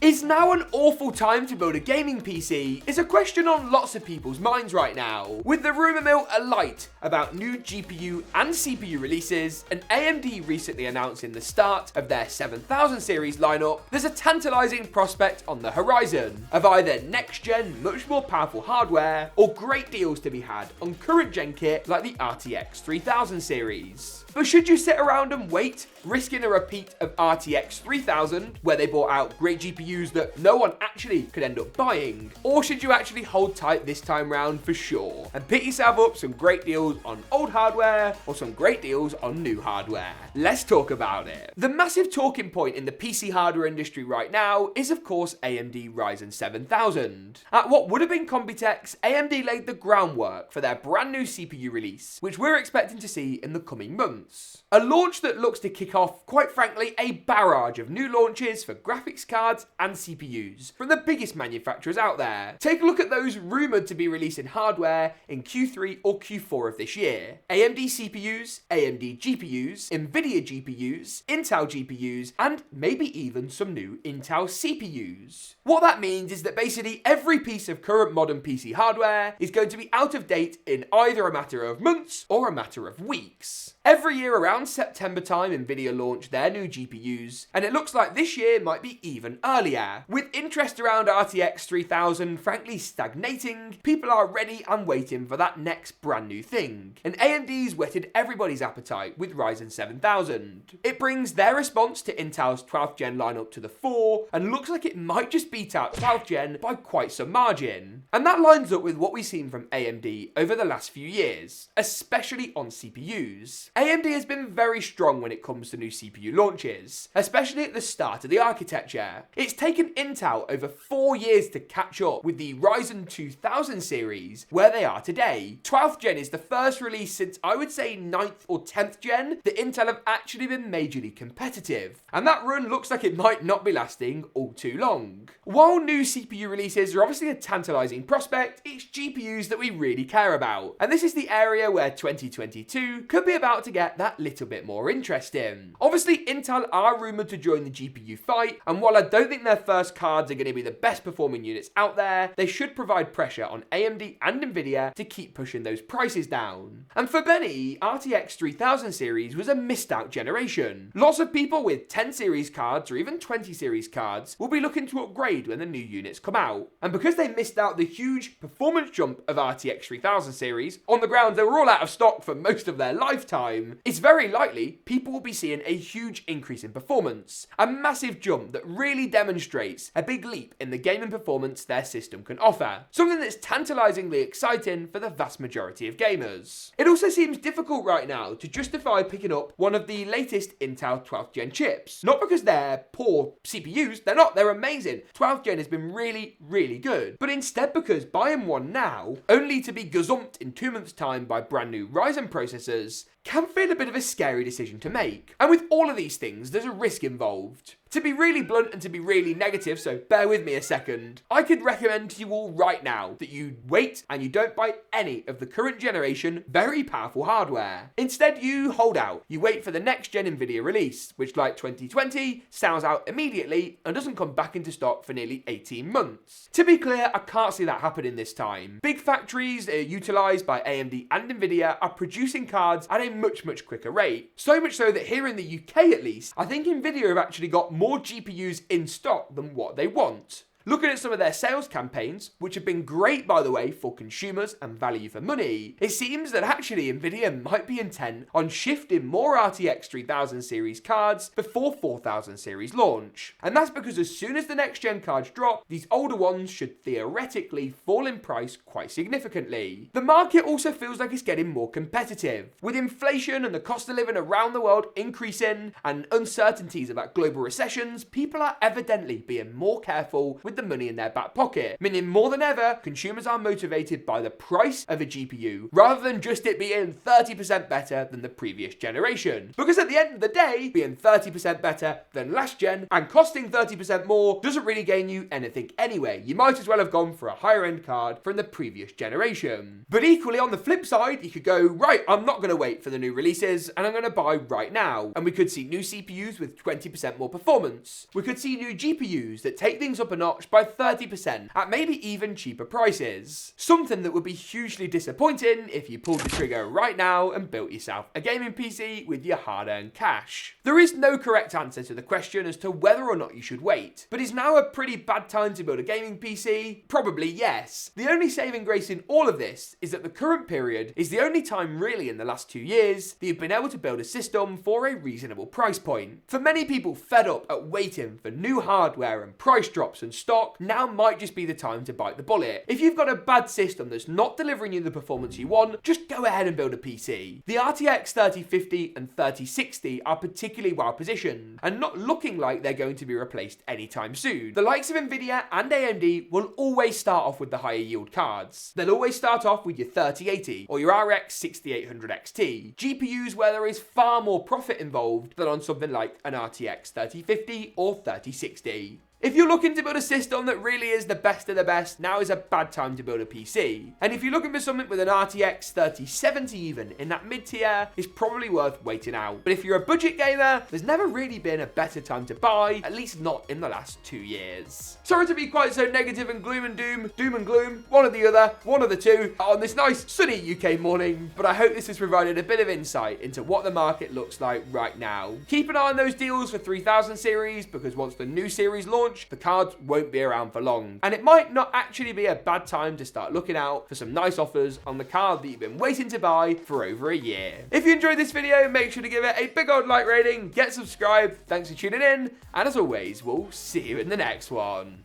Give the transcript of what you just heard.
Is now an awful time to build a gaming PC? Is a question on lots of people's minds right now. With the rumour mill alight about new GPU and CPU releases, and AMD recently announcing the start of their 7000 series lineup, there's a tantalising prospect on the horizon of either next-gen, much more powerful hardware, or great deals to be had on current-gen kit like the RTX 3000 series. But should you sit around and wait, risking a repeat of RTX 3000, where they brought out great GPUs that no one actually could end up buying? Or should you actually hold tight this time round for sure, and pick yourself up some great deals on old hardware, or some great deals on new hardware? Let's talk about it. The massive talking point in the PC hardware industry right now is of course AMD Ryzen 7000. At what would have been Computex, AMD laid the groundwork for their brand new CPU release, which we're expecting to see in the coming months. A launch that looks to kick off, quite frankly, a barrage of new launches for graphics cards and CPUs from the biggest manufacturers out there. Take a look at those rumoured to be releasing hardware in Q3 or Q4 of this year. AMD CPUs, AMD GPUs, Nvidia GPUs, Intel GPUs, and maybe even some new Intel CPUs. What that means is that basically every piece of current modern PC hardware is going to be out of date in either a matter of months or a matter of weeks. Every year around September time, Nvidia launched their new GPUs, and it looks like this year might be even earlier. With interest around RTX 3000 frankly stagnating, people are ready and waiting for that next brand new thing. And AMD's whetted everybody's appetite with Ryzen 7000. It brings their response to Intel's 12th gen lineup to the fore, and looks like it might just beat out 12th gen by quite some margin. And that lines up with what we've seen from AMD over the last few years, especially on CPUs. AMD has been very strong when it comes to new CPU launches, especially at the start of the architecture. It's taken Intel over 4 years to catch up with the Ryzen 2000 series, where they are today. 12th gen is the first release since I would say 9th or 10th gen that Intel have actually been majorly competitive, and that run looks like it might not be lasting all too long. While new CPU releases are obviously a tantalising prospect, it's GPUs that we really care about, and this is the area where 2022 could be about to get that little bit more interesting. Obviously, Intel are rumoured to join the GPU fight, and while I don't think their first cards are going to be the best performing units out there, they should provide pressure on AMD and Nvidia to keep pushing those prices down. And for many, RTX 3000 series was a missed out generation. Lots of people with 10 series cards or even 20 series cards will be looking to upgrade when the new units come out. And because they missed out the huge performance jump of RTX 3000 series, on the grounds they were all out of stock for most of their lifetime, it's very likely people will be seeing a huge increase in performance, a massive jump that really demonstrates a big leap in the gaming performance their system can offer, something that's tantalisingly exciting for the vast majority of gamers. It also seems difficult right now to justify picking up one of the latest Intel 12th gen chips, not because they're poor CPUs, they're amazing. 12th gen has been really good, but instead because buying one now, only to be gazumped in 2 months' time by brand new Ryzen processors, can feel a bit of a scary decision to make. And with all of these things, there's a risk involved. To be really blunt and to be really negative, so bear with me a second, I could recommend to you all right now that you wait and you don't buy any of the current generation very powerful hardware. Instead, you hold out. You wait for the next gen Nvidia release, which like 2020, sells out immediately and doesn't come back into stock for nearly 18 months. To be clear, I can't see that happening this time. Big factories utilised by AMD and Nvidia are producing cards at a much quicker rate. So much so that here in the UK at least, I think Nvidia have actually got more GPUs in stock than what they want. Looking at some of their sales campaigns, which have been great by the way for consumers and value for money, it seems that actually Nvidia might be intent on shifting more RTX 3000 series cards before 4000 series launch. And that's because as soon as the next gen cards drop, these older ones should theoretically fall in price quite significantly. The market also feels like it's getting more competitive. With inflation and the cost of living around the world increasing and uncertainties about global recessions, people are evidently being more careful with with the money in their back pocket, meaning more than ever, consumers are motivated by the price of a GPU rather than just it being 30% better than the previous generation. Because at the end of the day, being 30% better than last gen and costing 30% more doesn't really gain you anything anyway. You might as well have gone for a higher end card from the previous generation. But equally on the flip side, you could go, right, I'm not going to wait for the new releases and I'm going to buy right now. And we could see new CPUs with 20% more performance. We could see new GPUs that take things up a notch by 30% at maybe even cheaper prices. Something that would be hugely disappointing if you pulled the trigger right now and built yourself a gaming PC with your hard-earned cash. There is no correct answer to the question as to whether or not you should wait. But is now a pretty bad time to build a gaming PC? Probably yes. The only saving grace in all of this is that the current period is the only time really in the last 2 years that you've been able to build a system for a reasonable price point. For many people fed up at waiting for new hardware and price drops and stock, now might just be the time to bite the bullet. If you've got a bad system that's not delivering you the performance you want, just go ahead and build a PC. The RTX 3050 and 3060 are particularly well positioned and not looking like they're going to be replaced anytime soon. The likes of Nvidia and AMD will always start off with the higher yield cards. They'll always start off with your 3080 or your RX 6800 XT, GPUs where there is far more profit involved than on something like an RTX 3050 or 3060. If you're looking to build a system that really is the best of the best, now is a bad time to build a PC. And if you're looking for something with an RTX 3070 even in that mid-tier, it's probably worth waiting out. But if you're a budget gamer, there's never really been a better time to buy, at least not in the last 2 years. Sorry to be quite so negative and gloom and gloom, one or the other, one of the two, on this nice sunny UK morning, but I hope this has provided a bit of insight into what the market looks like right now. Keep an eye on those deals for 3000 series, because once the new series launch, the cards won't be around for long. And it might not actually be a bad time to start looking out for some nice offers on the card that you've been waiting to buy for over a year. If you enjoyed this video, make sure to give it a big old like rating, get subscribed, thanks for tuning in, and as always, we'll see you in the next one.